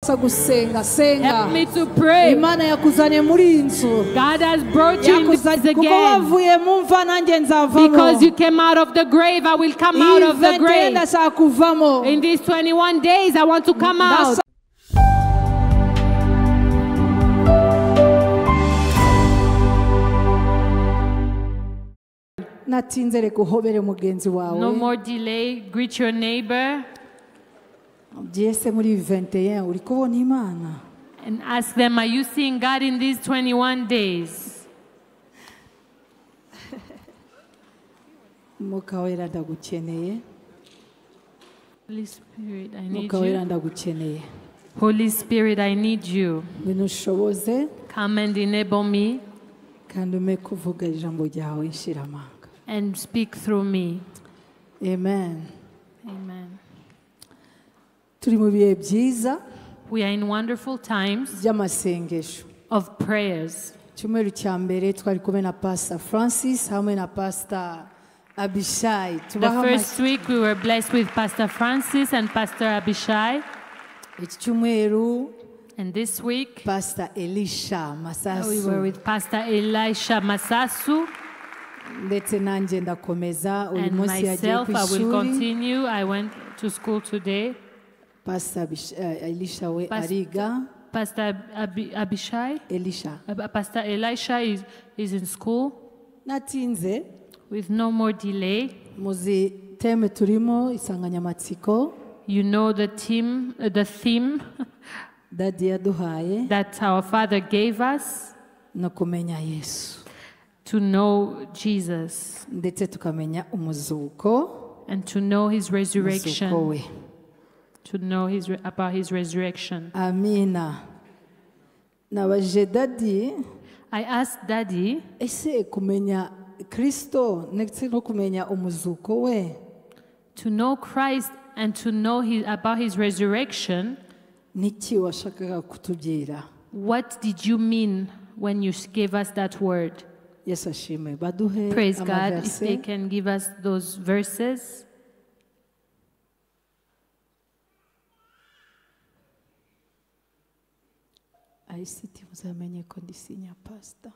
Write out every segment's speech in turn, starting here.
Help me to pray. God has brought you in this again. Because you came out of the grave, I will come out of the grave. In these 21 days, I want to come out. No more delay. Greet your neighbor. And ask them, are you seeing God in these 21 days? Holy Spirit, I need you. Holy Spirit, I need you. Come and enable me. And speak through me. Amen. Amen. We are in wonderful times of prayers. The first week we were blessed with Pastor Francis and Pastor Abishai. And this week Pastor Elisha Masasu. We were with Pastor Elisha Masasu. And myself, I will continue. I went to school today. Pastor Elisha Ariga. Pastor Abishai. Pastor Elisha is in school. With no more delay. You know the theme that our Father gave us. To know Jesus. And to know his resurrection. To know about his resurrection. Amina. I asked Daddy, to know Christ and to know about his resurrection, what did you mean when you gave us that word? Praise God. If they can give us those verses. Pastor.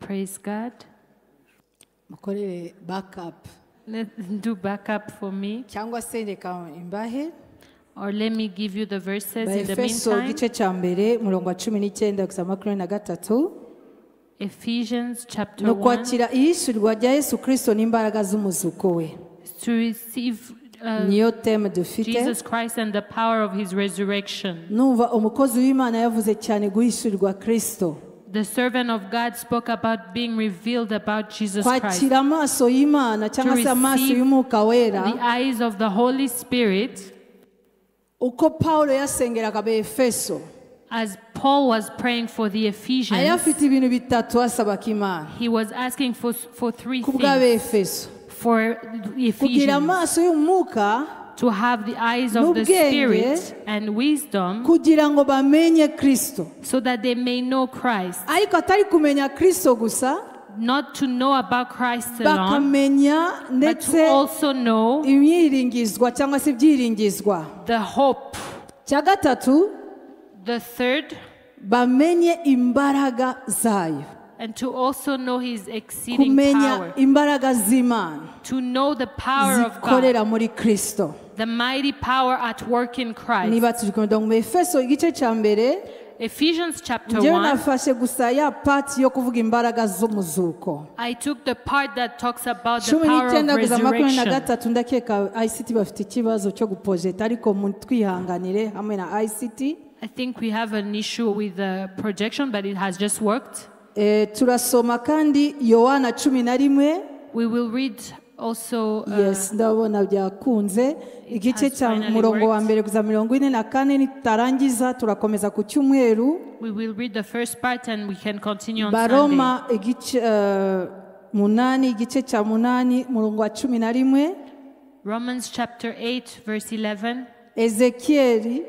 Praise God. Backup. Do backup for me. Or let me give you the verses in the meantime. Ephesians chapter 1. To receive Jesus Christ and the power of his resurrection. The servant of God spoke about being revealed about Jesus Christ. To receive the eyes of the Holy Spirit. As Paul was praying for the Ephesians, he was asking for three things. For the Ephesians, to have the eyes of the Spirit and wisdom, so that they may know Christ. Not to know about Christ alone, but to also know the hope. The third, and to also know his exceeding power. To know the power of God. The mighty power at work in Christ. Ephesians chapter 1. I took the part that talks about the power of resurrection. I think we have an issue with the projection, but it has just worked. We will read also yes, ndabona byakunze igice cya murongo wa mbere kuza 44 nitarangiza turakomeza ku cyumweru. We will read the first part and we can continue on Baroma Sunday. Igice 8 igice cya 8 murongo wa 11. Romans chapter 8 verse 11. Ezekiel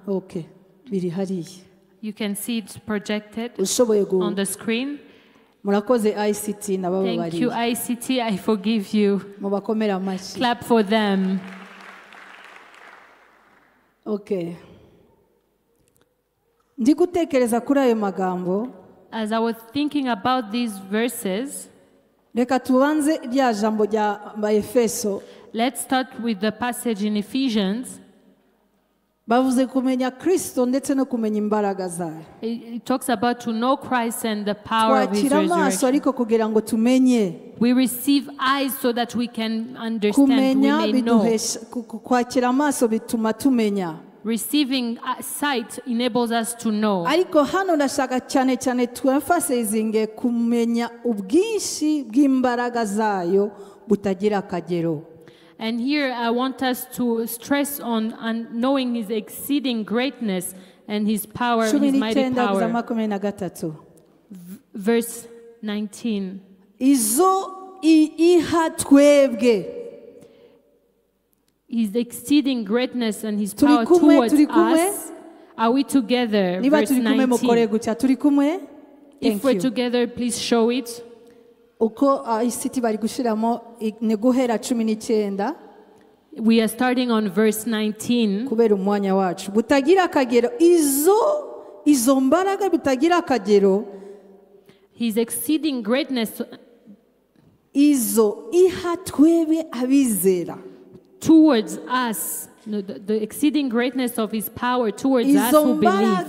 okay. Biri hariya. You can see it projected on the screen. Murakoze ICT nabababari. Thank you ICT, I forgive you. Mubakomera amashi. Clap for them. Okay. Ndi gutekereza kuri ayo magambo. As I was thinking about these verses, reka tubanze rya jambo rya Efeso. Let's start with the passage in Ephesians. Bavuze kumenya Kristo ndetse no kumenya imbaraga zayo. It talks about to know Christ and the power of his resurrection. Ariko kugira ngo tumenye. We receive eyes so that we can understand, we may know. Kwakira amaso bituma tumenya. Receiving sight enables us to know. Ariko hano ndashaka cyane cyane twemphasizinge kumenya ubwinshi bw'imbaraga zayo butagira akagero. And here I want us to stress on knowing his exceeding greatness and his power, his mighty power. Verse 19. Izo iha twebwe. His exceeding greatness and his power towards us. Are we together? Verse 19. If we're together, please show it. Uko ICT bari gushiramo neguhera 19. We are starting on verse 19. Kubera umwanya wacu butagira akagero izo mbaraga bitagira akagero. His exceeding greatness izo iha twebwe abizera. Towards us, the exceeding greatness of his power towards us who believe.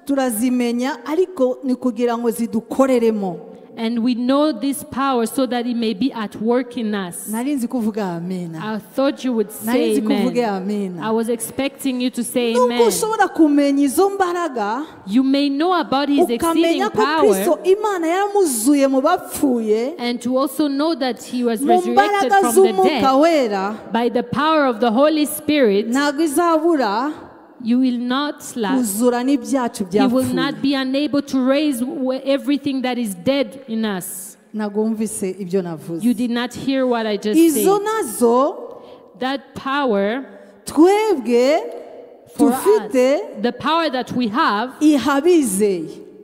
Turazimenya ariko ni kugira ngo zidukoreremo. And we know this power so that it may be at work in us. I thought you would say amen. I was expecting you to say amen. You may know about his exceeding power and to also know that he was resurrected from the dead by the power of the Holy Spirit. You will not lack. You will not be unable to raise everything that is dead in us. You did not hear what I just said. That power for us, the power that we have,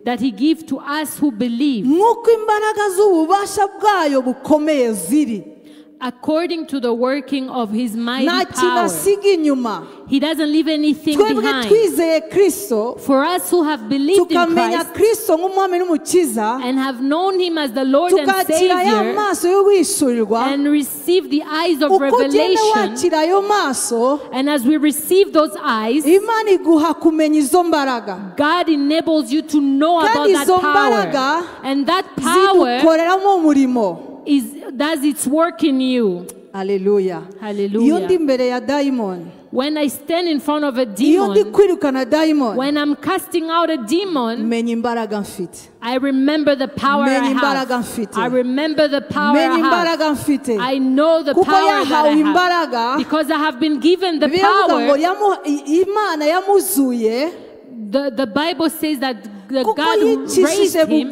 that he gives to us who believe, according to the working of his mighty power. He doesn't leave anything behind. For us who have believed in Christ and have known him as the Lord and Savior and received the eyes of revelation, and as we receive those eyes, God enables you to know about that power. And that power does its work in you. Hallelujah. Hallelujah. When I stand in front of a demon, when I'm casting out a demon, I remember the power I have. I remember the power I have. I know the power that I have. Because I have been given the power. The Bible says that God raised him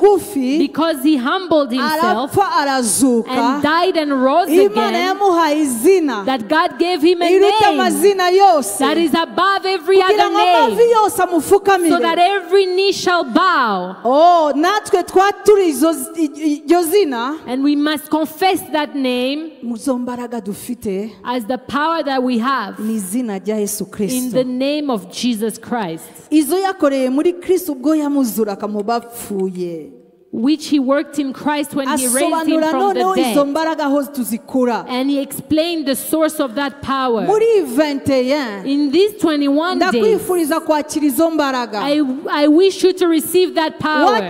because he humbled himself and died and rose again, that God gave him a name that is above every other name, so that every knee shall bow. And we must confess that name as the power that we have in the name of Jesus Christ, which he worked in Christ when he raised him from the dead. And he explained the source of that power. In these 21 days, I wish you to receive that power.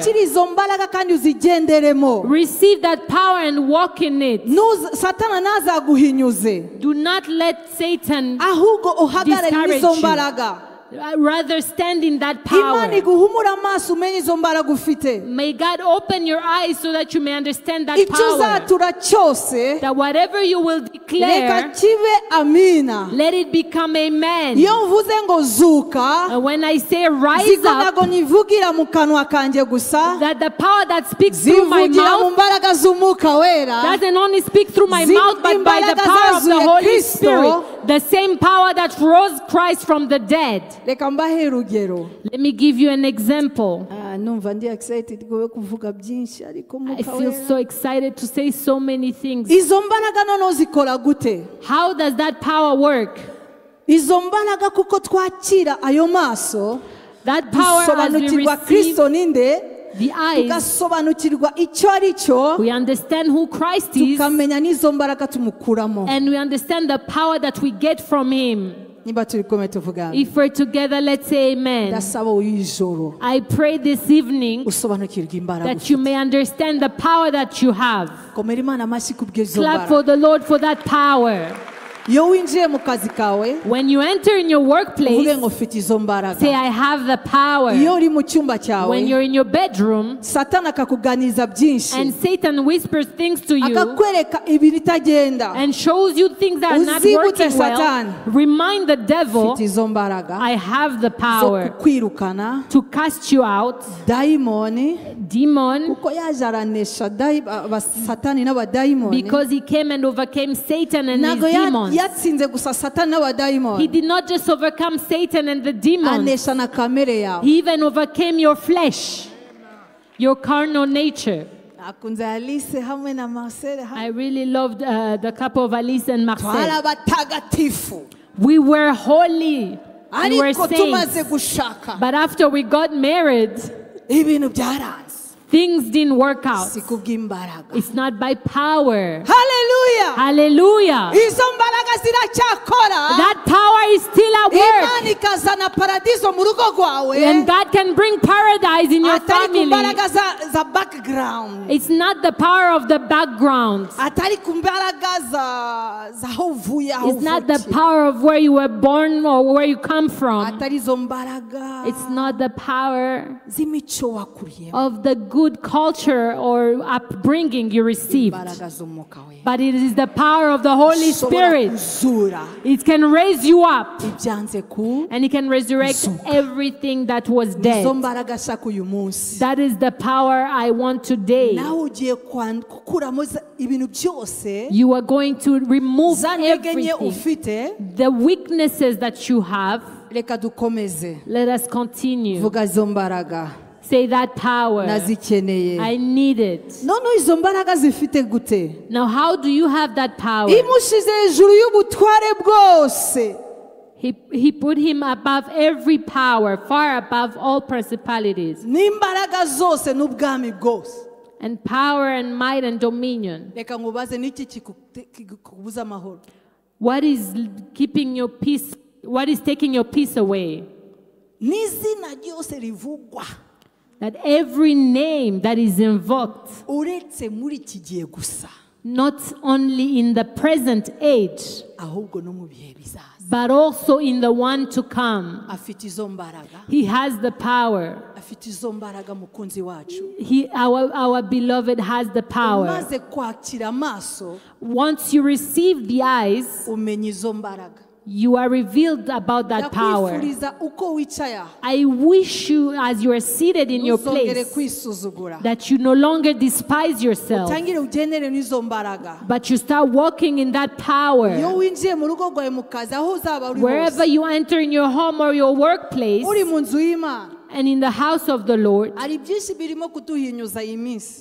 Receive that power and walk in it. Do not let Satan discourage you. Rather stand in that power. May God open your eyes so that you may understand that power. That whatever you will declare, let it become amen. And when I say rise up, that the power that speaks through my mouth doesn't only speak through my mouth, but by the power of the Holy Spirit. The same power that rose Christ from the dead. Let me give you an example. I feel so excited to say so many things. How does that power work? That power, as we receive the eyes, we understand who Christ is, and we understand the power that we get from Him. If we're together, let's say amen. I pray this evening that you may understand the power that you have. Clap for the Lord for that power. When you enter in your workplace, say, I have the power. When you're in your bedroom, and Satan whispers things to you and shows you things that are not working well, remind the devil, I have the power to cast you out. Demon, because he came and overcame Satan and his demons. He did not just overcome Satan and the demons. He even overcame your flesh, your carnal nature. I really loved the couple of Alice and Marcel. We were holy. We were saints. But after we got married, things didn't work out. It's not by power. Hallelujah. Hallelujah. That power is still at work. And God can bring paradise in your family. It's not the power of the background. It's not the power of where you were born or where you come from. It's not the power of the good culture or upbringing you received, but it is the power of the Holy Spirit. It can raise you up, and it can resurrect everything that was dead. That is the power I want today. You are going to remove everything, the weaknesses that you have. Let us continue. Say that power. I need it. Now, how do you have that power? He put him above every power, far above all principalities, and power and might and dominion. What is keeping your peace? What is taking your peace away? That every name that is invoked, not only in the present age, but also in the one to come, He has the power. Our beloved has the power. Once you receive the eyes, you are revealed about that power. I wish you, as you are seated in your place, that you no longer despise yourself, but you start walking in that power. Wherever you enter, in your home or your workplace, and in the house of the Lord,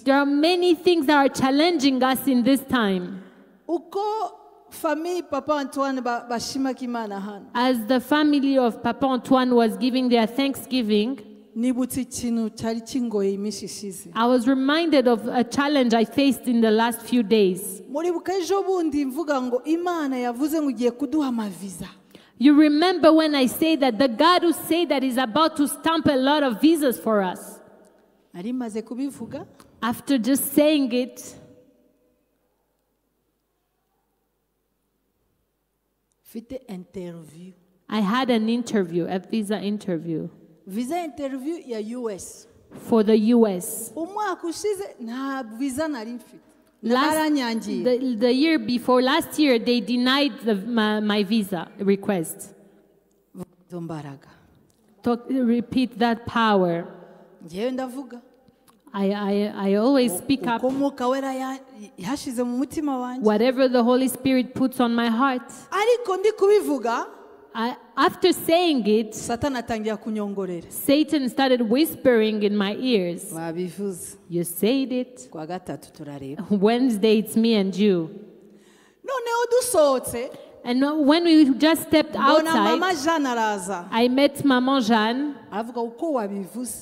there are many things that are challenging us in this time. As the family of Papa Antoine was giving their Thanksgiving, I was reminded of a challenge I faced in the last few days. You remember when I say that the God who said that is about to stamp a lot of visas for us. After just saying it, I had an interview, a visa interview. For the US. The year before, last year, they denied my visa request. Repeat that power. I always speak up whatever the Holy Spirit puts on my heart. After saying it, Satan started whispering in my ears. You said it. Wednesday, it's me and you. And when we just stepped outside, I met Maman Jeanne,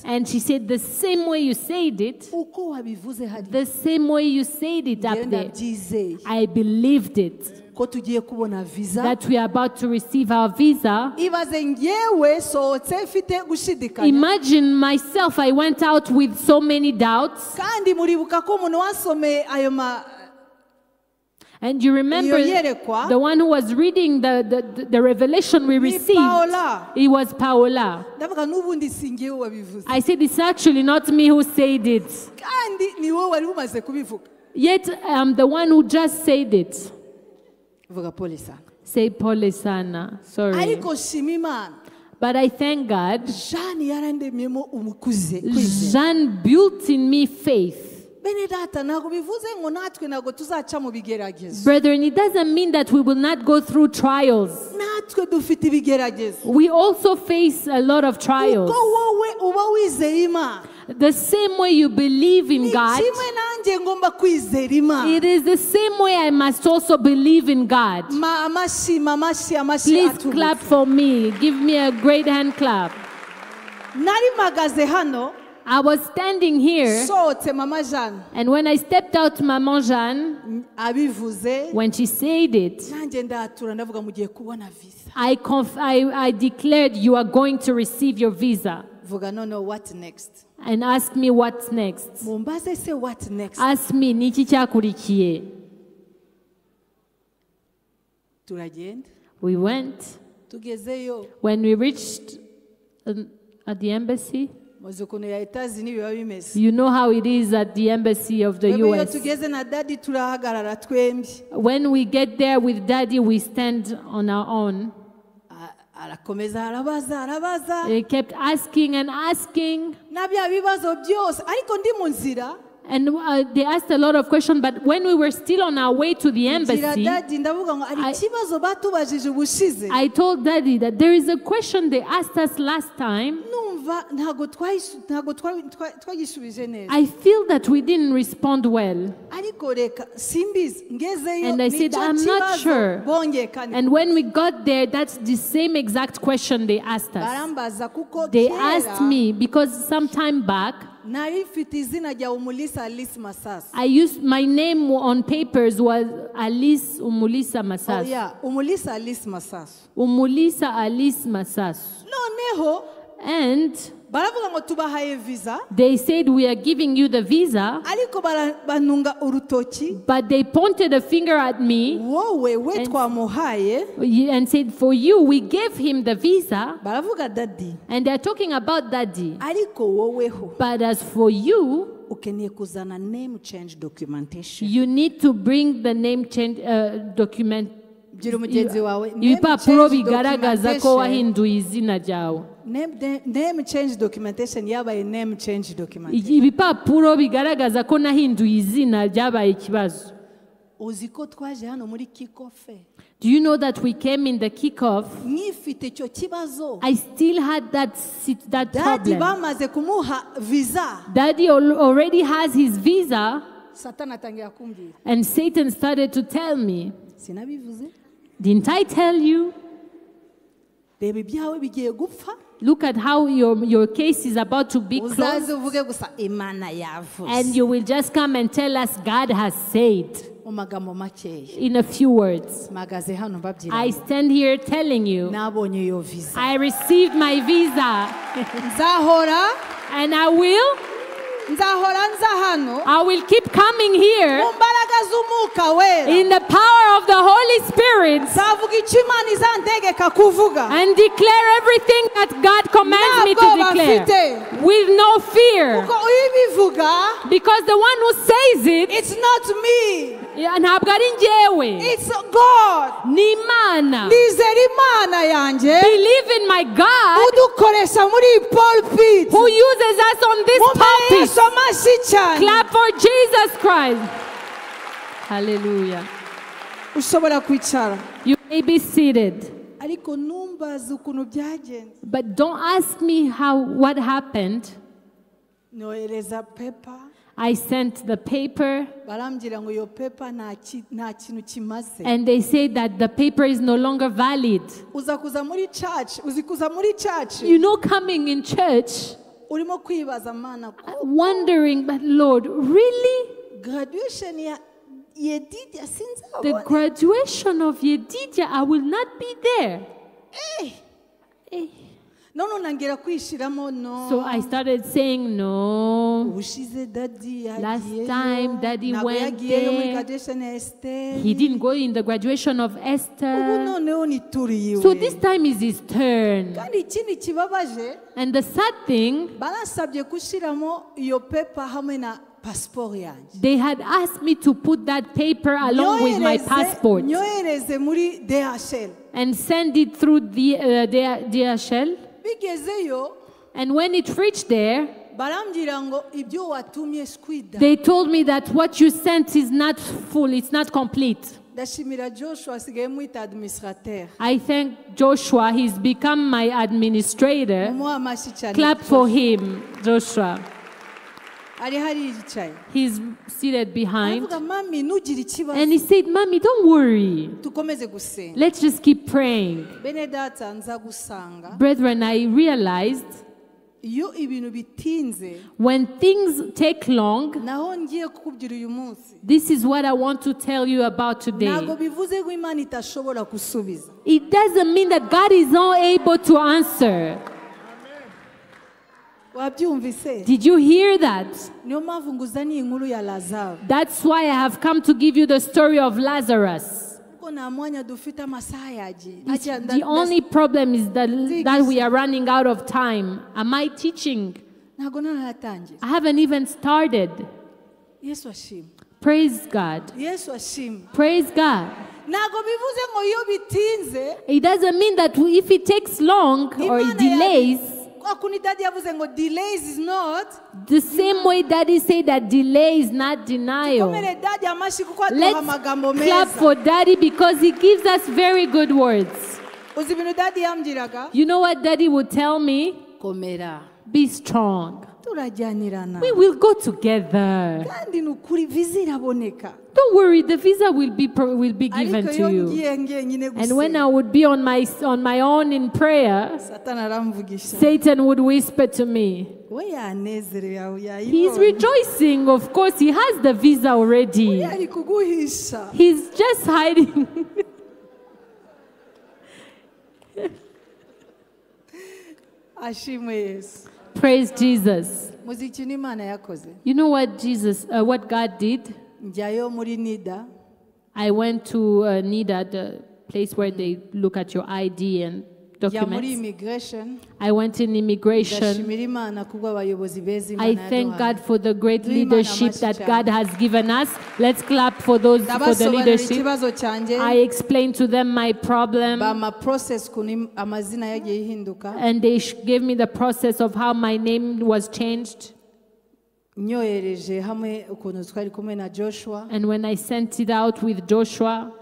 and she said, the same way you said it, the same way you said it up there, I believed it. That we are about to receive our visa. Imagine myself, I went out with so many doubts. And you remember the one who was reading the revelation we received. It was Paola. I said, it's actually not me who said it. Yet I'm the one who just said it. Say Pole Sana. Sorry. But I thank God. Jeanne built in me faith. Brethren, it doesn't mean that we will not go through trials. We also face a lot of trials. The same way you believe in God, it is the same way I must also believe in God. Please clap for me. Give me a great hand clap. I was standing here, and when I stepped out, Maman Jeanne, when she said it, I declared, you are going to receive your visa. What next? And ask me what's next. What next? Ask me, niki kyakurikiye. We went. When we reached at the embassy, you know how it is at the embassy of the US. When we get there with Daddy, we stand on our own. They kept asking and asking. And they asked a lot of questions, but when we were still on our way to the embassy, I told Daddy that there is a question they asked us last time. I feel that we didn't respond well. And I said, I'm not sure. And when we got there, that's the same exact question they asked us. They asked me, because some time back, I used my name on papers was Alice Umulisa Masasu. Oh yeah, Umulisa Alice Masasu. Umulisa Alice Masasu. And they said, we are giving you the visa, but they pointed a finger at me and said, for you, we gave him the visa, and they're talking about Daddy. But as for you, you need to bring the name change document. Ibipapuro bigaragaza ko wahinduye izina ryawe. Name change documentation yabaye name change documentation. Ibipapuro bigaragaza ko nahinduye izina ryabaye ikibazo. Uziko twaje hano muri kick-off. Do you know that we came in the kick-off? I still had that problem. Daddy already has his visa, and Satan started to tell me, didn't I tell you? Look at how your case is about to be closed. And you will just come and tell us God has said. In a few words, I stand here telling you, I received my visa. And I will keep coming here in the power of the Holy Spirit and declare everything that God commands me to declare with no fear, because the one who says it, it's not me, it's God. Believe in my God who uses us on this pulpit. Clap for Jesus Christ. Hallelujah. You may be seated. But don't ask me what happened. I sent the paper, and they say that the paper is no longer valid. You know, coming in church, wondering, but Lord, really? The graduation of Yedidia, I will not be there. So I started saying no. Last time Daddy went there. He didn't go in the graduation of Esther. So this time is his turn. And the sad thing, they had asked me to put that paper along with my passport and send it through the DHL. And when it reached there, they told me that what you sent is not full, it's not complete. I thank Joshua, he's become my administrator. Clap for him, Joshua. He's seated behind. And he said, Mommy, don't worry. Let's just keep praying. Brethren, I realized when things take long, this is what I want to tell you about today. It doesn't mean that God is not able to answer. Did you hear that? That's why I have come to give you the story of Lazarus. The only problem is that we are running out of time. Am I teaching? I haven't even started. Praise God. Praise God. It doesn't mean that if it takes long or it delays, delays is not the same way Daddy said that delay is not denial. Let's clap for Daddy because he gives us very good words. You know what Daddy would tell me? Be strong. We will go together. Don't worry, the visa will be given to you. And when I would be on my own in prayer, Satan would whisper to me. He's rejoicing, of course. He has the visa already. He's just hiding. Praise Jesus. You know what God did? I went to NIDA, the place where they look at your ID and documents. I went in immigration. I thank God for the great leadership that God has given us. Let's clap for the leadership. I explained to them my problem. And they gave me the process of how my name was changed. And when I sent it out with Joshua,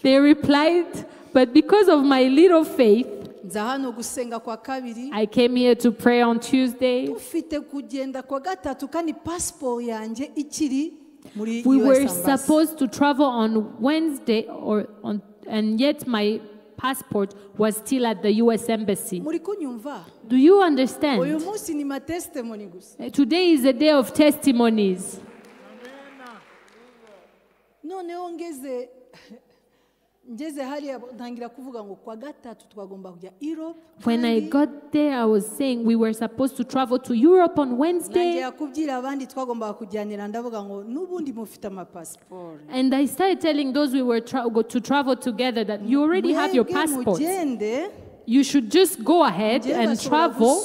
they replied, but because of my little faith, I came here to pray on Tuesday. We were supposed to travel on Wednesday, and yet my passport was still at the U.S. Embassy. Do you understand? Today is a day of testimonies. When I got there, I was saying we were supposed to travel to Europe on Wednesday. And I started telling those we were to travel together that you already have your passport. You should just go ahead and travel.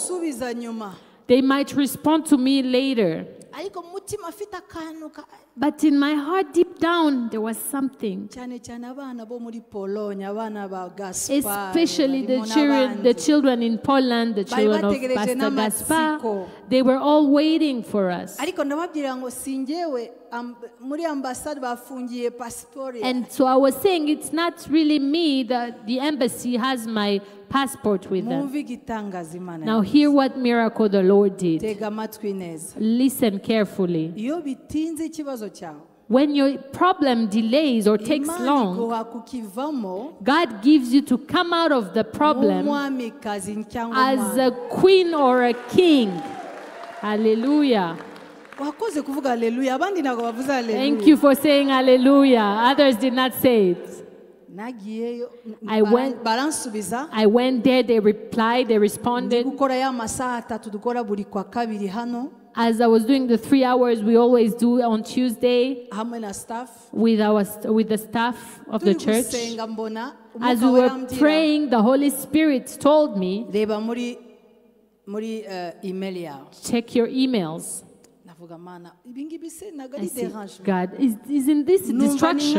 They might respond to me later. But in my heart, deep down, there was something. Especially the children in Poland, the children of Pastor Gaspar, they were all waiting for us. And so I was saying, it's not really me, that the embassy has my passport with them. Now hear what miracle the Lord did. Listen carefully. When your problem delays or takes long, God gives you to come out of the problem as a queen or a king. Hallelujah. Thank you for saying hallelujah. Others did not say it. I went there, they replied, they responded. As I was doing the 3 hours we always do on Tuesday with the staff of the church, as we were praying, the Holy Spirit told me, check your emails. I said, God, isn't this a distraction?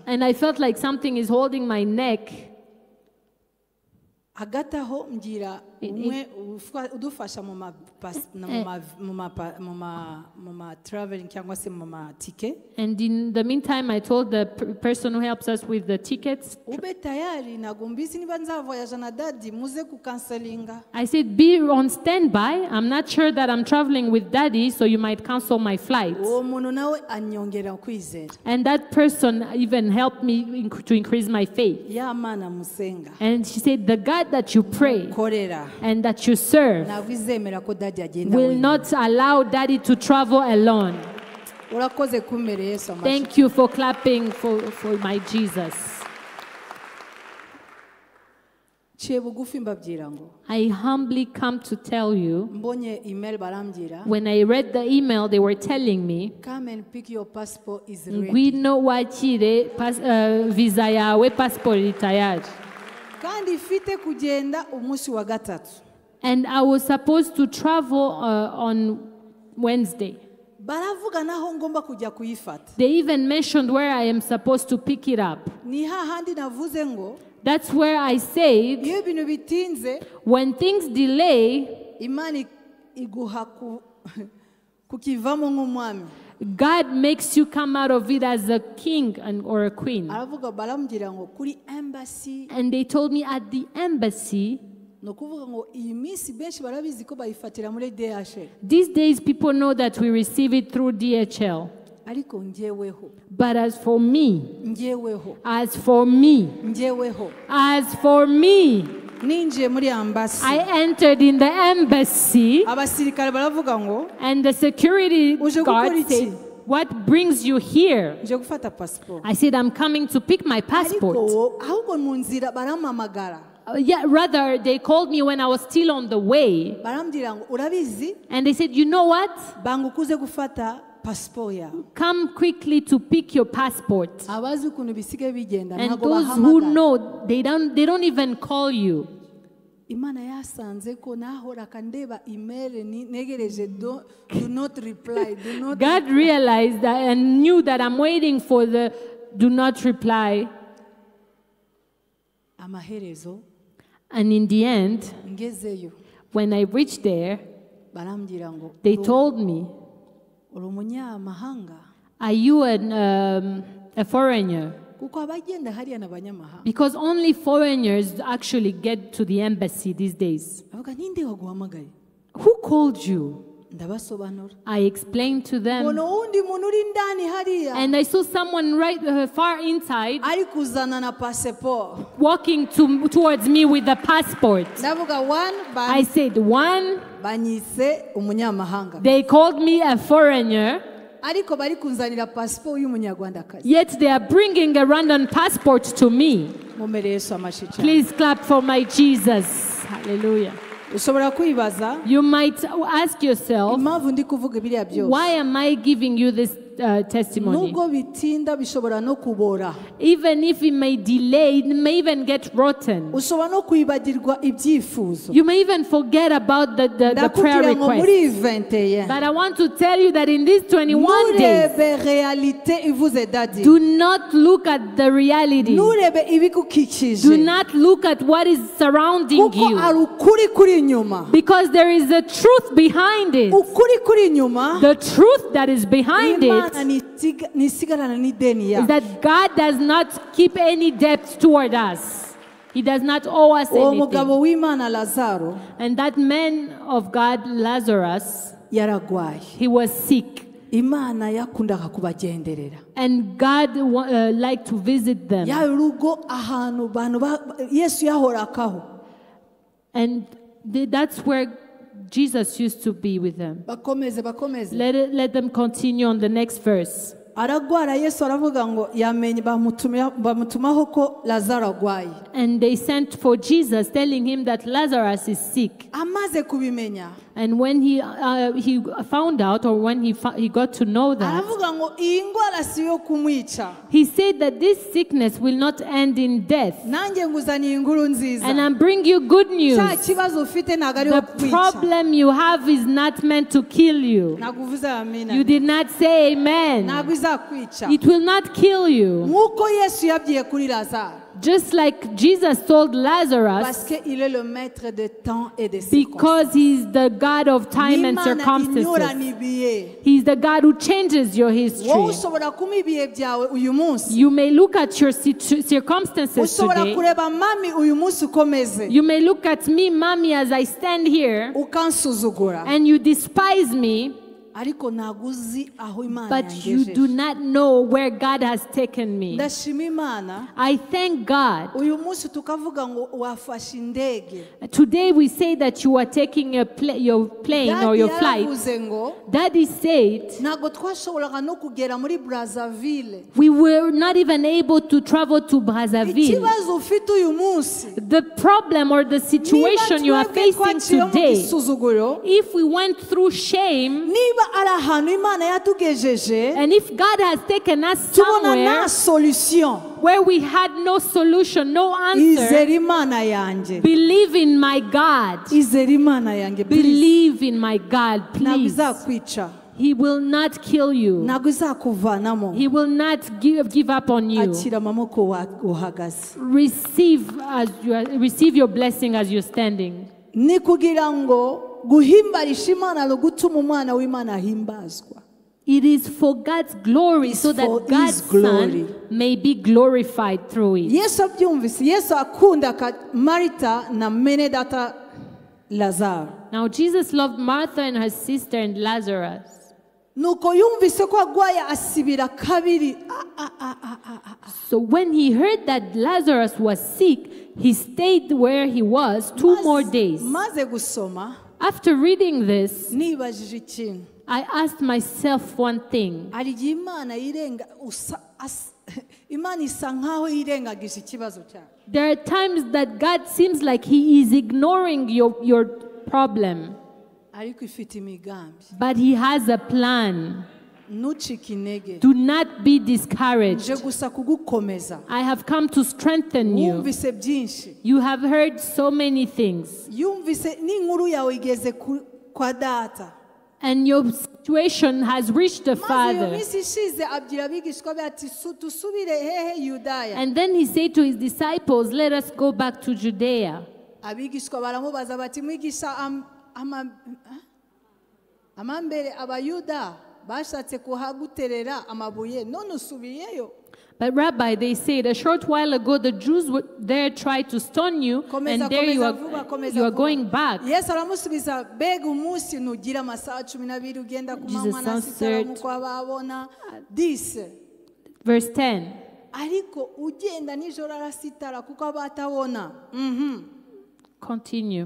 And I felt like something is holding my neck. And in the meantime, I told the person who helps us with the tickets, I said, be on standby. I'm not sure that I'm traveling with Daddy, so you might cancel my flight. And that person even helped me to increase my faith. And she said, the God that you pray and that you serve will not allow Daddy to travel alone. Thank you for clapping for my Jesus. I humbly come to tell you, when I read the email, they were telling me, come and pick your passport is ready. Ngwino wakire visa yawe passport tayari. And I was supposed to travel on Wednesday. They even mentioned where I am supposed to pick it up. That's where I said, when things delay, God makes you come out of it as a king or a queen. And they told me at the embassy, these days people know that we receive it through DHL. But as for me, I entered in the embassy, and the security guard said, what brings you here? I said, I'm coming to pick my passport. Yeah, rather, they called me when I was still on the way. And they said, you know what? Come quickly to pick your passport. And those who know, they don't even call you. Do not reply. God realized that and knew that I'm waiting for the do not reply. And in the end, when I reached there, they told me, are you a foreigner? Because only foreigners actually get to the embassy these days. Who called you? I explained to them. And I saw someone right far inside walking towards me with the passport. I said, one. They called me a foreigner. Yet they are bringing a random passport to me. Please clap for my Jesus. Hallelujah. You might ask yourself, why am I giving you this testimony. Nubwo bitinda bishobora no kubora. Even if it may delay, it may even get rotten. Ushobora no kwibagirwa ibyifuzo. You may even forget about the prayer request. But I want to tell you that in these 21 days, do not look at the reality. Do not look at what is surrounding you. Because there is a truth behind it. The truth that is behind it is that God does not keep any debt toward us. He does not owe us anything. And that man of God, Lazarus, he was sick. And God liked to visit them. And that's where Jesus used to be with them. Let them continue on the next verse. And they sent for Jesus, telling him that Lazarus is sick. And when he found out, or when he got to know that, he said that this sickness will not end in death. And I'm bringing you good news. The problem you have is not meant to kill you. You did not say amen. It will not kill you. Just like Jesus told Lazarus, because he's the God of time and circumstances. He's the God who changes your history. You may look at your circumstances today. You may look at me, mommy, as I stand here, and you despise me. But you do not know where God has taken me. I thank God. Today we say that you are taking your plane or your flight. Daddy said we were not even able to travel to Brazzaville. The problem or the situation you are facing today, if we went through shame, and if God has taken us somewhere where we had no solution, no answer, believe in my God. Believe in my God, please. He will not kill you. He will not give up on you. Receive your blessing as you're standing. It is for God's glory, so that God's Son may be glorified through it. Now Jesus loved Martha and her sister and Lazarus. So when he heard that Lazarus was sick, he stayed where he was 2 more days. After reading this, I asked myself one thing. There are times that God seems like He is ignoring your problem. But He has a plan. Do not be discouraged. I have come to strengthen you. You have heard so many things. And your situation has reached the Father. And then He said to His disciples, let us go back to Judea. But Rabbi, they said, a short while ago the Jews were there tried to stone you, and there you are going back. Jesus answered, verse 10. Continue.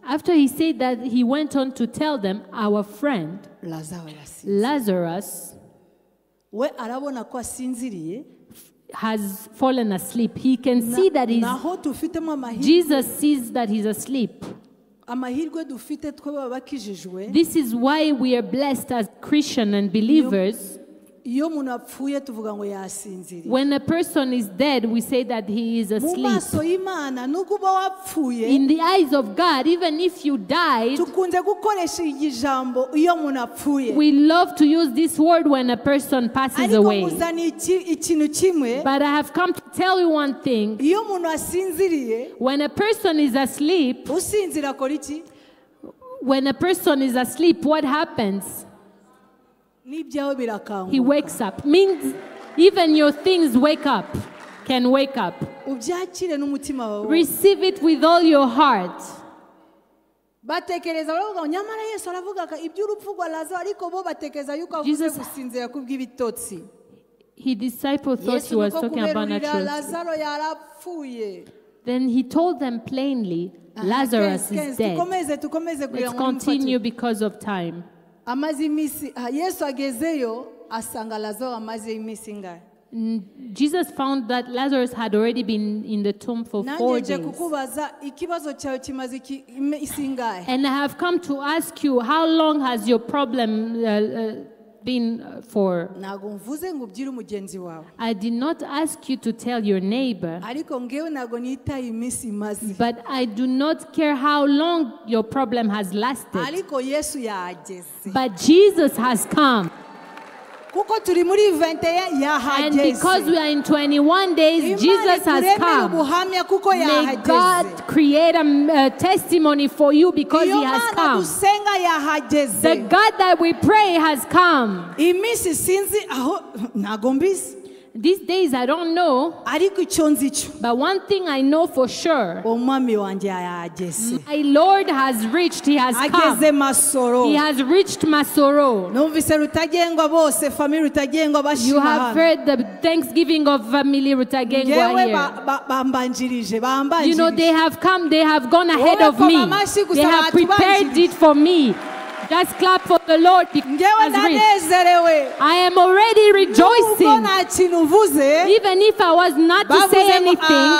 After he said that, he went on to tell them, our friend Lazarus has fallen asleep. He can see that Jesus sees that he's asleep. This is why we are blessed as Christians and believers. When a person is dead, we say that he is asleep. In the eyes of God, even if you died, we love to use this word when a person passes away. But I have come to tell you one thing. When a person is asleep, what happens? He wakes up. Means even your things can wake up. Receive it with all your heart. Jesus, his disciples thought he was talking about natural. Then he told them plainly, Lazarus is dead. Let's continue because of time. Jesus found that Lazarus had already been in the tomb for 4 days. And I have come to ask you, how long has your problem been for? I did not ask you to tell your neighbor, but I do not care how long your problem has lasted. But Jesus has come. And because we are in 21 days, Jesus has come. May God create a testimony for you because He has come. The God that we pray has come. These days I don't know, but one thing I know for sure, my Lord has reached, He has come. He has reached Masoro. You have heard the thanksgiving of family Rutagengwa here. You know, they have come, they have gone ahead of me. They have prepared it for me. Just clap for the Lord because I am already rejoicing. Even if I was not to say anything,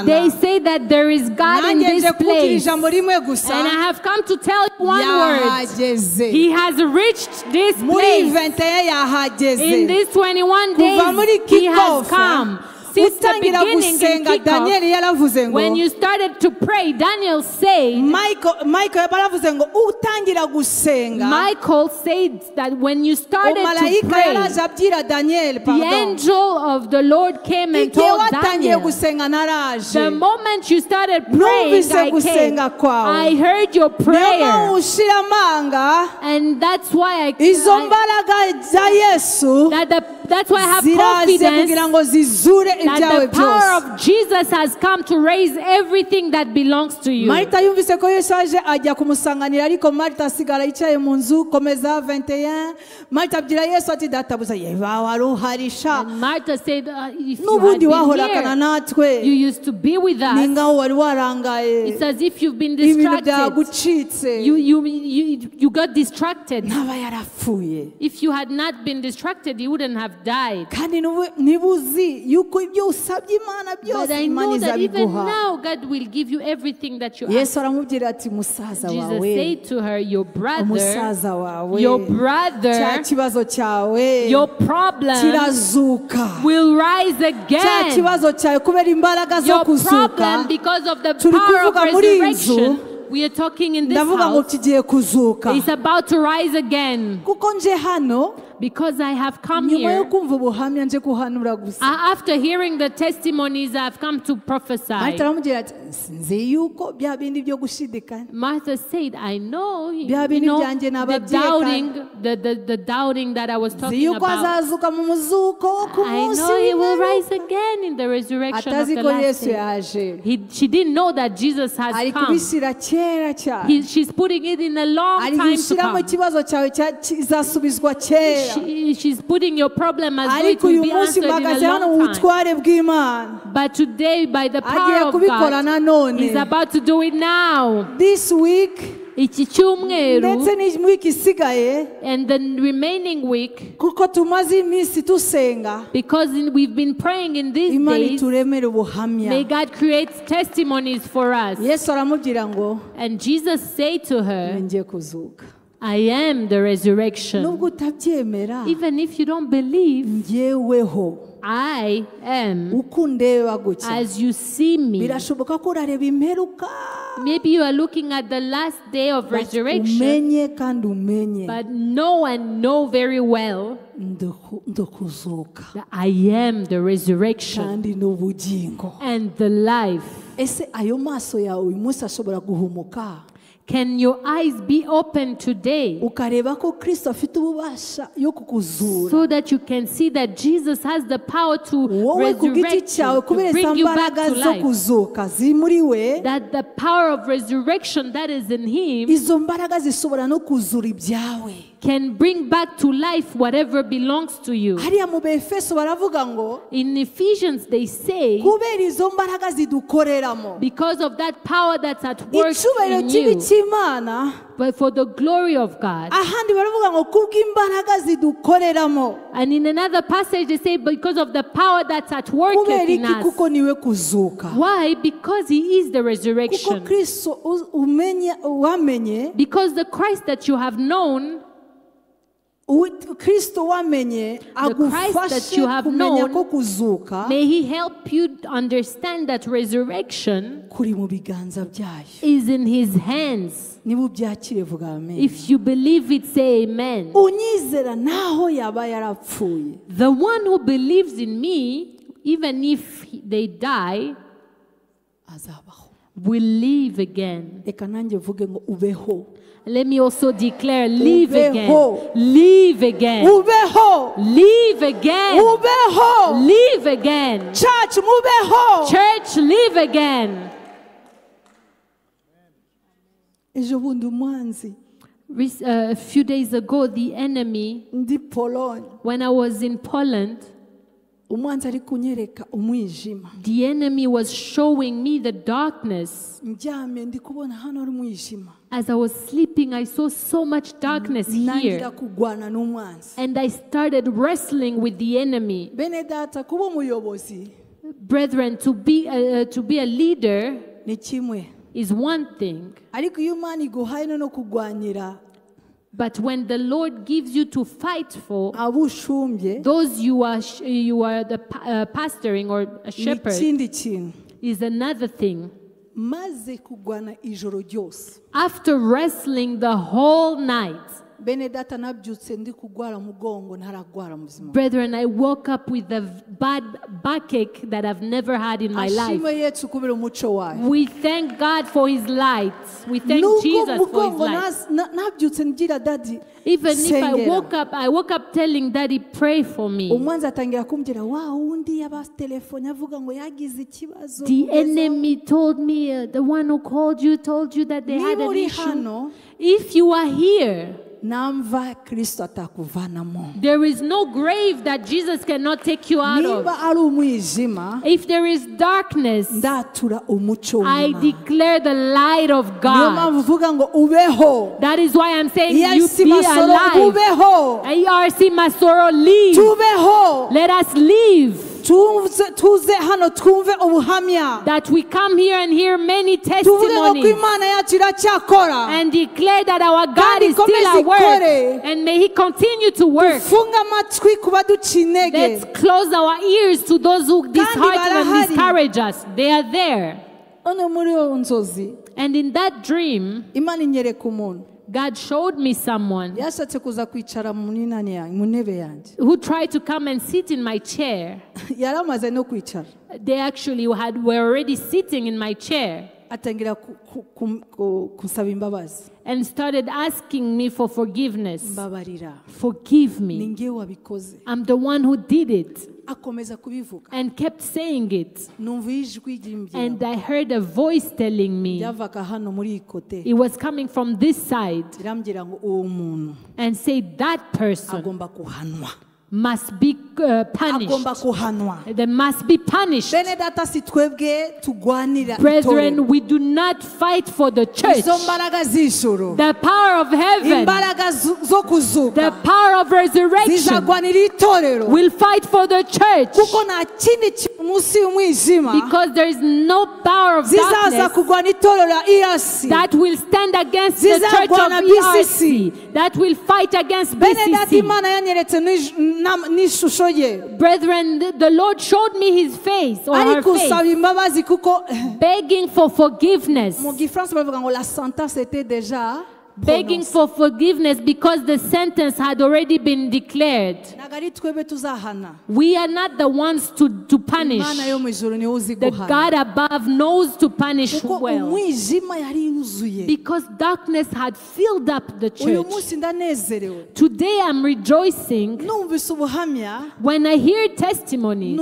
they say that there is God in this place. And I have come to tell you one word. He has reached this place. In these 21 days, He has come. Since the beginning in kickoff, when you started to pray, Daniel said, Michael said that when you started to pray, the angel of the Lord came and told Daniel, the moment you started praying, I heard your prayer. And that's why I have confidence that the power of Jesus has come to raise everything that belongs to you. And Martha said, if you had been here, you used to be with us. It's as if you've been distracted. You got distracted. If you had not been distracted, you wouldn't have died. But I know that even now God will give you everything that you ask. Jesus said to her, your brother, your problem will rise again. Your problem, because of the power of resurrection, we are talking in this house, is about to rise again. Because I have come here, after hearing the testimonies, I have come to prophesy. Martha said, I know, the doubting that I was talking about. I know He will rise again in the resurrection of the last day. She didn't know that Jesus has come. She's putting it in a long time to come. She's putting your problem as though it will be answered in a long time. But today, by the power of God, He's about to do it now. This week, iki cyumweru ndetse n'wiki isigaye and the remaining week, kuko tumaze iminsi dusenga, because we've been praying in these Imana days, ituremere ubuhamya. may God create testimonies for us. Yesu aramubwira ngo And Jesus said to her, ngiye kuzuka. I am the resurrection. Nubwo utabyemera, Even if you don't believe, njyeweho I am. uko undeba gutya, As you see me, birashoboka ko urareba imperuka, maybe you are looking at the last day of resurrection, umenye kandi umenye but know and know very well ndakuzuka that I am the resurrection kandi n'ubugingo. and the life. Ese ayo maso yawe uyu munsi ashobora guhumuka, Can your eyes be open today ukareba ko Kristo afite ububasha yo kukuzura, so that you can see that Jesus has the power to wowe ku giti resurrect cyawe you, kubera to bring you back imbaraga to zo life? kuzuka ziri muri we, That the power of resurrection that is in him izo mbaraga zishobora no kuzura ibyawe. can bring back to life whatever belongs to you. Hariya mu Befeso baravuga ngo In Ephesians they say, kubera izo mbaraga zidukoreramo, because of that power that's at work icyubahiro in kibi you, cy'Imana, but for the glory of God. ahandi baravuga ngo kubw'imbaraga zidukoreramo. And in another passage they say, because of the power that's at work Kubera in iki? us. Kuko niwe kuzuka. Why? Because he is the Kuko resurrection. Kristo wamenye, Because the Christ that you have known, Kristo wamenye Christ that you agufashe have kumenya known, ko kuzuka may he help you understand that resurrection kuri mu biganza byayo. is in his hands. Niba ubyakire vuga amen. If you believe it, say amen. Unyizera naho yaba yarapfuye, The one who believes in me, even if they die, azabaho. will live again. Reka nanjye vuge ngo ubeho. Let me also declare, live again. Ubeho. Live again. Ubeho. Live again. Ubeho. Live again. Church, mubeho. Church, live again. Ejo bundi umwanzi A few days ago, the enemy, ndi Pologne, when I was in Poland, umwanzi ari kunyereka umwijima. the enemy was showing me the darkness. Ndyamye ndi kubona hano ari umwijima. As I was sleeping, I saw so much darkness Nangira here. kugwana n'umwanzi. And I started wrestling with the enemy. Bene data, kuba umuyobozi Brethren, to be a leader ni kimwe, is one thing. ariko iyo Imana iguhaye no kugwanyira But when the Lord gives you to fight for abo ushumbye, those you are the pastoring or a ni shepherd, ikindi kintu. is another thing. Maze kugwana ijoro ryose, After wrestling the whole night, bene data, nabyutse ndi kugwara mugongo ntaragwara muzima. brethren, I woke up with a bad backache that I've never had in my life. Ashimwe Yesu kubera umuco wayo. We thank God for his light. We thank Nubwo Jesus for his mugongo light. nabyutse ngira dadi Even if I sengera. woke up telling Daddy, pray for me. Umwanzi atangira kumbwira wa wundi yabatelefone avuga ngo yagize ikibazo. The enemy told me, the one who called you told you that they had Niba an uri issue. hano, If you are here, namva Kristo atakuvanamo. there is no grave that Jesus cannot take you out Niba of. ari umwijima, If there is darkness, ndatura umuco I w'Imana. declare the light of Niyo God. mpamvu uvuga ngo ubeho. That is why I'm saying you ERC be Masoro alive. ubeho. ARC Masoro, live. Tubeho. Let us live. Tuze hano twumve ubuhamya. That we come here and hear many Tuvuge ngo ko testimonies Imana yacu iracyakora. and declare that our God Kandi is still ikomeze at work. ikore. And may He continue to work. Funga amatwi kuba duca intege. Let's close our ears to those who dishearten and barahari. discourage us. They are there. None muri iyo nzozi And in that dream, Imana inyereka umuntu God showed me someone yashatse kuza kwicara mu nani yanjye mu ntebe yanjye. who tried to come and sit in my chair. Yaramaze no kwicara, They actually were already sitting in my chair atangira kusaba imbabazi. and started asking me for forgiveness. Mbabarira, Forgive ni me. ngewe wabikoze. I'm the one who did it. Akomeza kubivuga, And kept saying it. numva ijwi And ry'imbyeyi I heard a voice telling me, ryavaga hano muri iyi kote, it was coming from this side, irambwira ngo uwo muntu and say that person agomba kuhanwa. must be punished. They must be punished. Brethren, we do not fight for the church. The power of heaven, the power of resurrection will fight for the church. Because there is no power of darkness that will stand against the church of ERC, that will fight against BCC. Brethren, the Lord showed me his face or her face, begging for forgiveness. Begging for forgiveness because the sentence had already been declared. We are not the ones to punish. The God above knows to punish well. Because darkness had filled up the church. Today I'm rejoicing when I hear testimonies.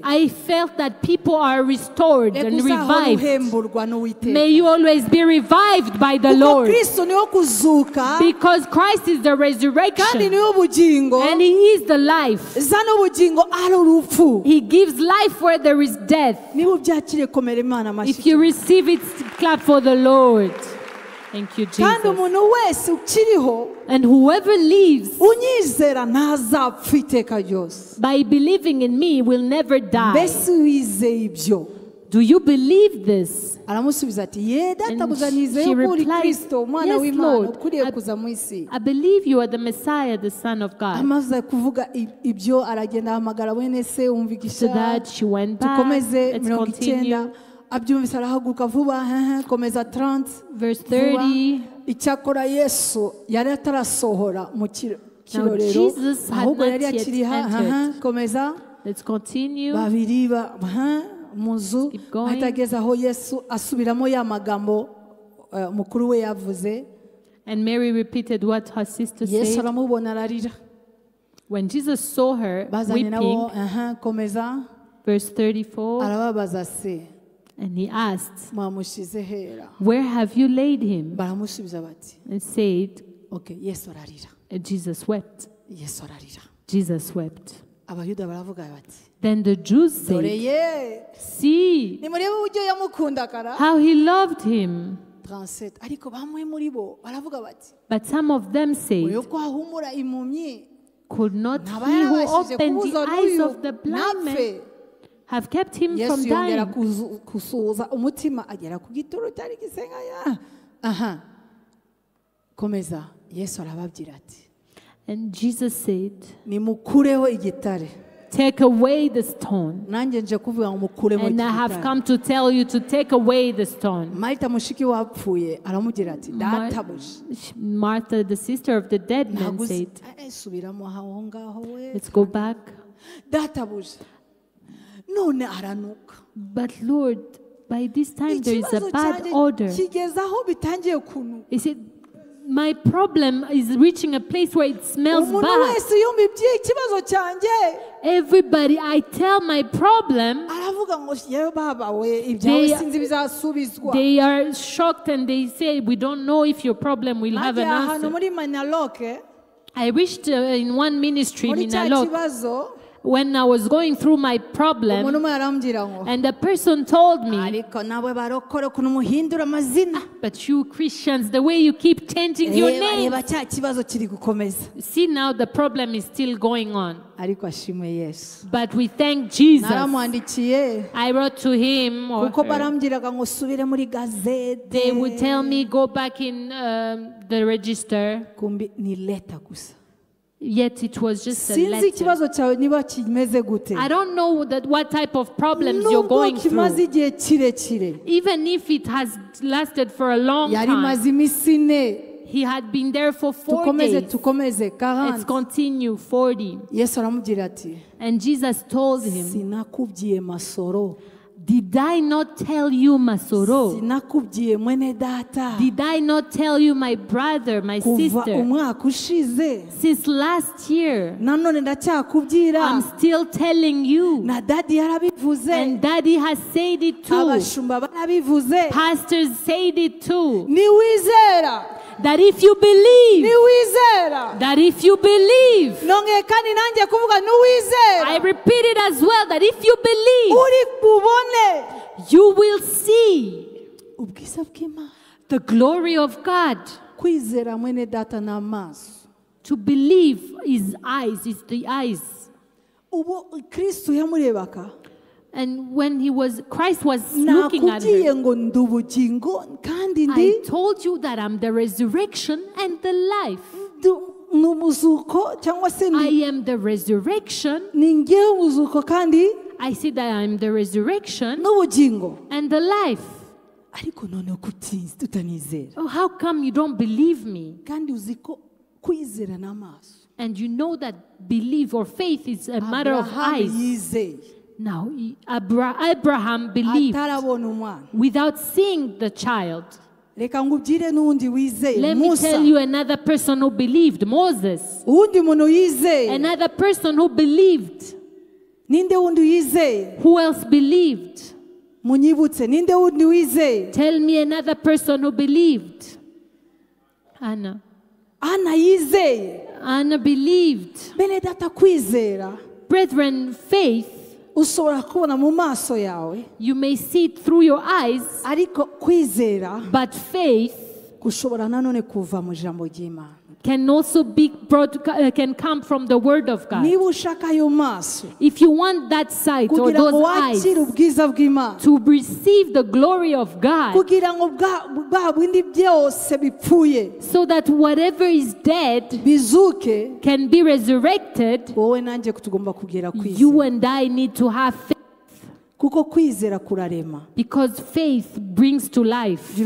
I felt that people are restored and revived. May you always be revived by the Lord. Because Christ is the resurrection and he is the life. He gives life where there is death. If you receive it, clap for the Lord. Thank you, Jesus. And whoever lives by believing in me will never die. Do you believe this? And she replied, yes, Lord, I believe you are the Messiah, the Son of God. So that she went back. Let's continue. Verse 30. Now Jesus had not yet entered. Let's continue. Keep going. And Mary repeated what her sister said. When Jesus saw her weeping, verse 34, and he asked, where have you laid him? And said, and Jesus wept. Jesus wept. Then the Jews said, see how he loved him. But some of them said, could not he who opened the eyes of the blind man have kept him from dying? And Jesus said, take away the stone. And I have come to tell you to take away the stone. Martha, the sister of the dead man, said, let's go back. But Lord, by this time there is a bad odor. He said, my problem is reaching a place where it smells bad. Everybody, I tell my problem, they are shocked and they say, we don't know if your problem will have an answer. I reached in one ministry, Minalok, when I was going through my problem, and the person told me, but you Christians, the way you keep changing your name, see now the problem is still going on. But we thank Jesus. I wrote to him or her. They would tell me, go back in the register. Yet it was just a letter. I don't know what type of problems you're going through. Even if it has lasted for a long time. He had been there for 4 days. Let's continue, 40. And Jesus told him, did I not tell you, Masoro? Did I not tell you, my brother, my sister? Since last year, I'm still telling you. And Daddy has said it too. Pastors said it too. that if you believe, niwizera, that if you believe, nongeye kandi nanjye kuvuga niwizera, I repeat it as well, that if you believe, uri bubone, you will see ubwiza bw'Imana, the glory of God. Kwizera mwene data n'amaso. To believe is eyes, is the eyes. Ubu Kristo yamurebaka. And when Christ was looking at her, I told you that I'm the resurrection and the life. I am the resurrection. I said that I'm the resurrection and the life. Oh, how come you don't believe me? And you know that belief or faith is a matter of eyes. Now, Abraham believed without seeing the child. Let me tell you another person who believed, Moses. Another person who believed. Who else believed? Tell me another person who believed. Anna. Anna believed. Brethren, faith, you may see it through your eyes, but faith can also be can come from the Word of God. If you want that sight or those eyes to receive the glory of God, so that whatever is dead can be resurrected, you and I need to have faith. Because faith brings to life.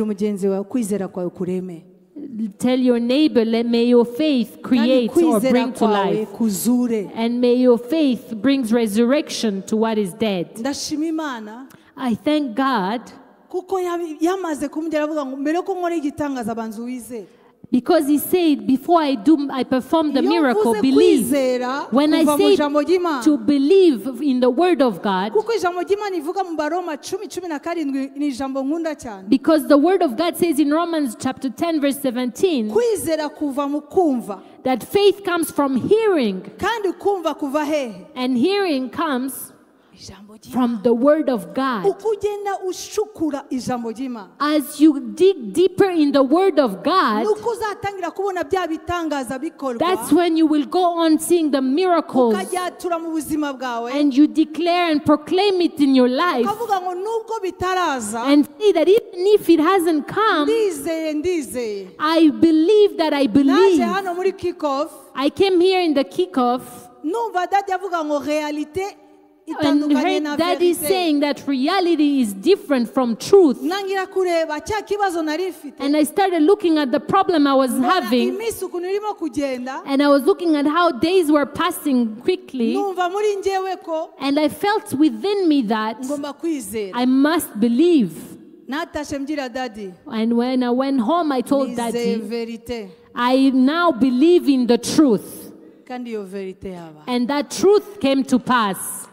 Tell your neighbor, may your faith create or bring to life. And may your faith bring resurrection to what is dead. I thank God because he said, before I perform the miracle, believe. When I say to believe in the word of God, because the word of God says in Romans chapter 10 verse 17, that faith comes from hearing, and hearing comes from the word of God. As you dig deeper in the word of God, that's when you will go on seeing the miracles, and you declare and proclaim it in your life, and see that even if it hasn't come, I believe that I believe. I came here in the kickoff and heard Daddy saying that reality is different from truth. And I started looking at the problem I was having, and I was looking at how days were passing quickly, and I felt within me that I must believe. And when I went home, I told Daddy, I now believe in the truth, and that truth came to pass.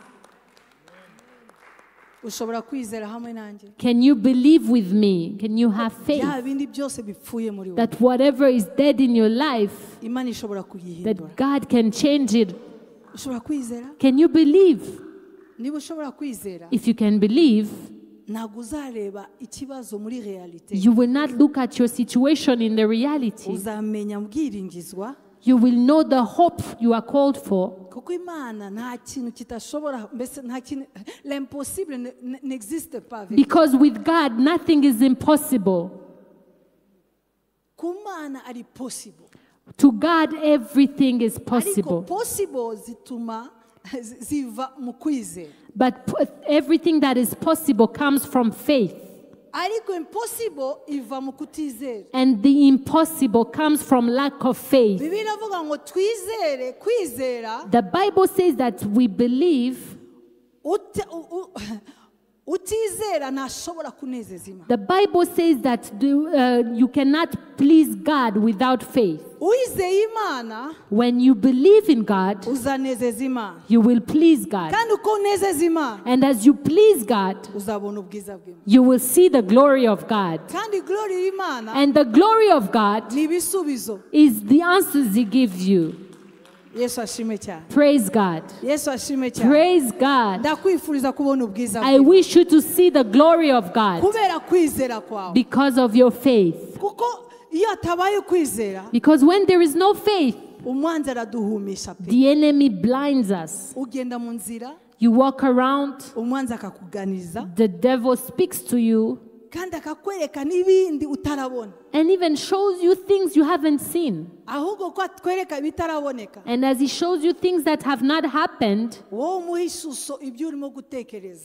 Can you believe with me? Can you have faith that whatever is dead in your life, that God can change it? Can you believe? If you can believe, you will not look at your situation in the reality. You will know the hope you are called for. Because with God, nothing is impossible. To God, everything is possible. But everything that is possible comes from faith. And the impossible comes from lack of faith. The Bible says that we believe The Bible says that you cannot please God without faith. When you believe in God, you will please God. And as you please God, you will see the glory of God. And the glory of God is the answers He gives you. Praise God. Praise God. I wish you to see the glory of God because of your faith. Because when there is no faith, the enemy blinds us. You walk around, the devil speaks to you, and even shows you things you haven't seen. And as he shows you things that have not happened,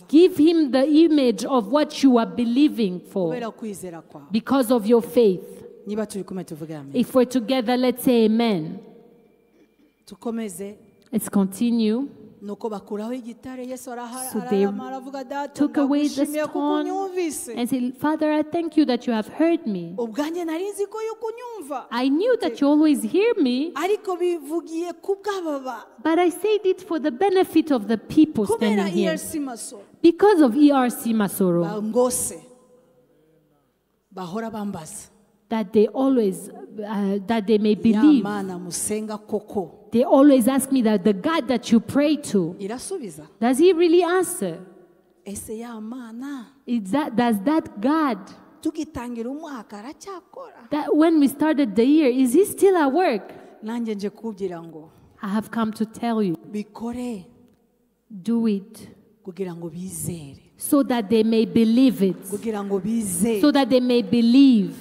give him the image of what you are believing for because of your faith. If we're together, let's say amen. Let's continue. So they took away the stone and said, Father, I thank you that you have heard me. I knew that you always hear me, but I said it for the benefit of the people standing here. Because of ERC Masoro, that they always, that they may believe. They always ask me that the God that you pray to, does He really answer? Does that God, that when we started the year, is He still at work? I have come to tell you, do it so that they may believe it, so that they may believe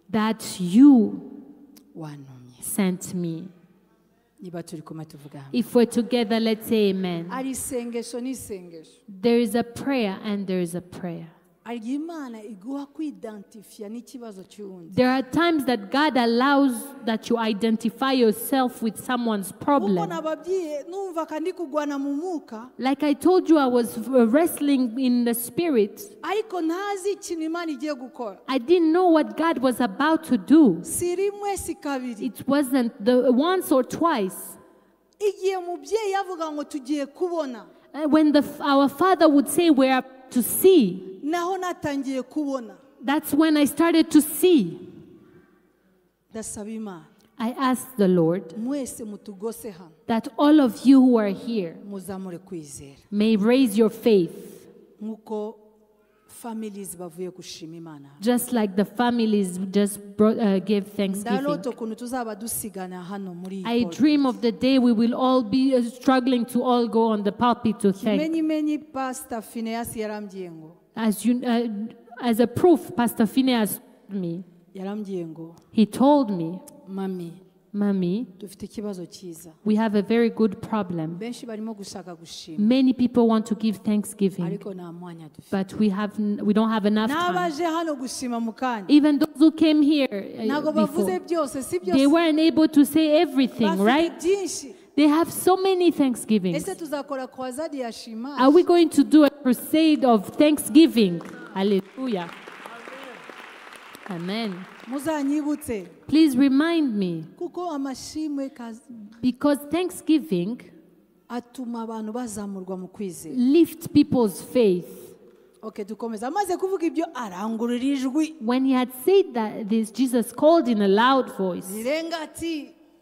that you sent me. If we're together, let's say amen. There is a prayer and there is a prayer. There are times that God allows that you identify yourself with someone's problem. Like I told you, I was wrestling in the spirit. I didn't know what God was about to do. It wasn't the once or twice. When our Father would say we are to see, that's when I started to see. I asked the Lord that all of you who are here may raise your faith, just like the families just gave thanksgiving. I dream of the day we will all be struggling to all go on the pulpit to thank. As a proof, Pastor Phineas told me. He told me, Mommy, we have a very good problem. Many people want to give thanksgiving, but we don't have enough time. Even those who came here before, they weren't able to say everything, right? They have so many thanksgivings. Are we going to do a crusade of thanksgiving? Hallelujah. Amen. Please remind me, because thanksgiving lifts people's faith. When he had said that, Jesus called in a loud voice,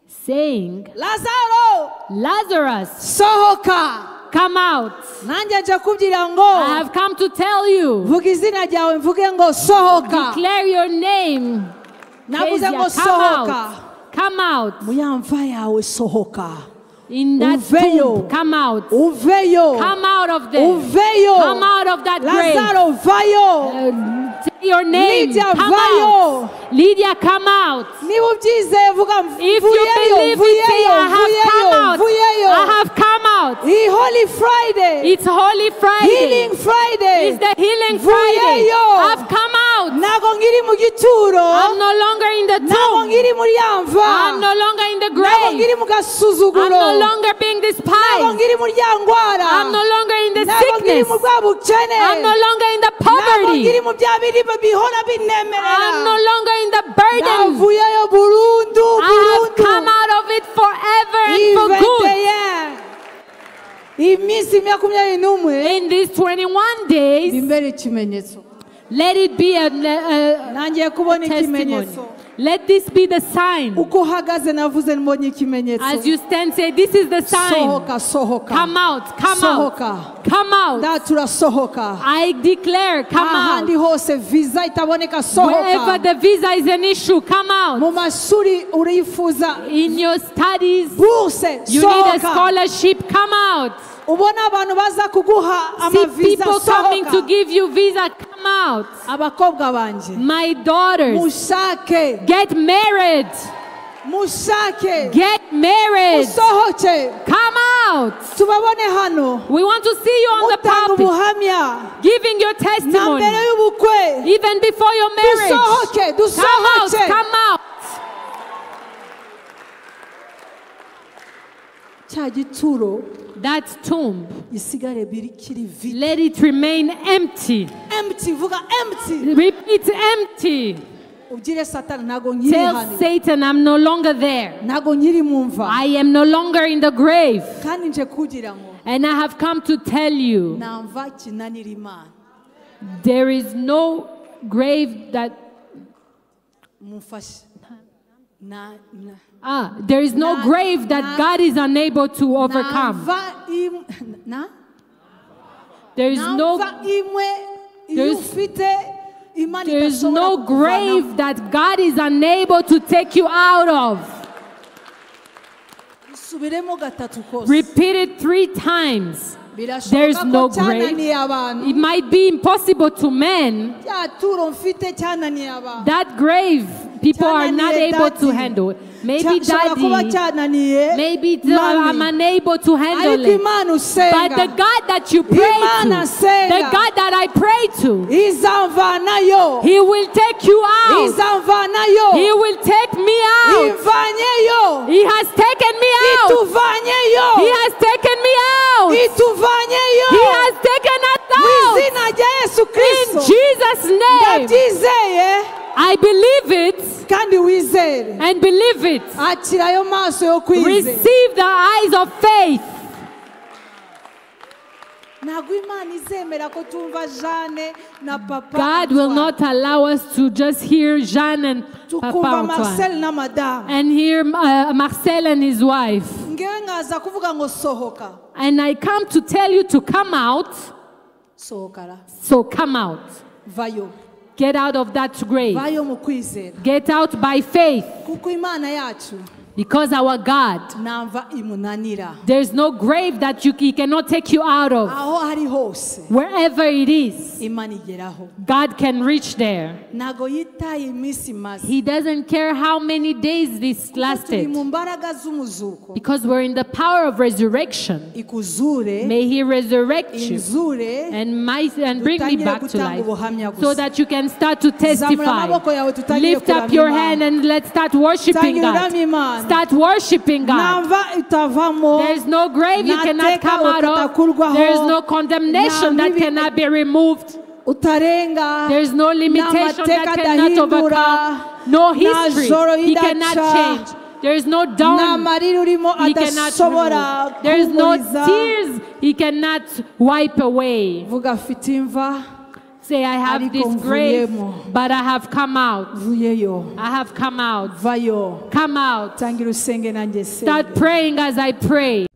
saying, Lazarus, come out. I have come to tell you, declare your name. Come out. In that tomb, come out. Come out of there. Come out of that grave. Say your name. Lydia, come out. Lydia, come out. If you believe it, say, I have come out. I have come out. Holy Friday. It's Holy Friday. Healing Friday. It's the Healing Friday. I've come out. I'm no longer in the tomb. I'm no longer in the grave. I'm no longer being despised. I'm no longer in the sickness. I'm no longer in the poverty. I'm no longer in the burden. I've come out of it forever and for good. In these 21 days, let it be a testimony. Let this be the sign. As you stand, say, this is the sign. Come out, come out, come out. I declare, come out. Wherever the visa is an issue, come out. In your studies, you need a scholarship, come out. See people coming to give you visa, come out. My daughters, get married. Get married. Come out. We want to see you on the pulpit, giving your testimony, even before your marriage. Come out, come out. That tomb, let it remain empty. Repeat, empty. Tell Satan, I'm no longer there. I am no longer in the grave. And I have come to tell you, there is no grave that... there is no grave that God is unable to overcome. There is no grave that God is unable to take you out of. Repeat it 3 times. There is no grave. It might be impossible to men. That grave, people are not able to handle. Maybe daddy, maybe I'm unable to handle it. But the God that you pray to, the God that I pray to, He will take you out. He will take me out. He has taken me out. He has taken me out. He has taken us out. In Jesus' name. I believe it and believe it. Receive the eyes of faith. God will not allow us to just hear Jean and Papa Antoine and hear Marcel and his wife. And I come to tell you to come out. So come out. Get out of that grave. Get out by faith. Because our God, there's no grave that He cannot take you out of. Wherever it is, God can reach there. He doesn't care how many days this lasted. Because we're in the power of resurrection. May He resurrect you and bring me back to life so that you can start to testify. Lift up your hand and let's start worshiping God. Start worshiping God. There is no grave you cannot come out of. There is no condemnation that cannot be removed. There is no limitation that cannot overcome. No history He cannot change. There is no dawn He cannot remove. There is no tears He cannot wipe away. Say, I have this grave, but I have come out. I have come out. Come out. Start praying as I pray.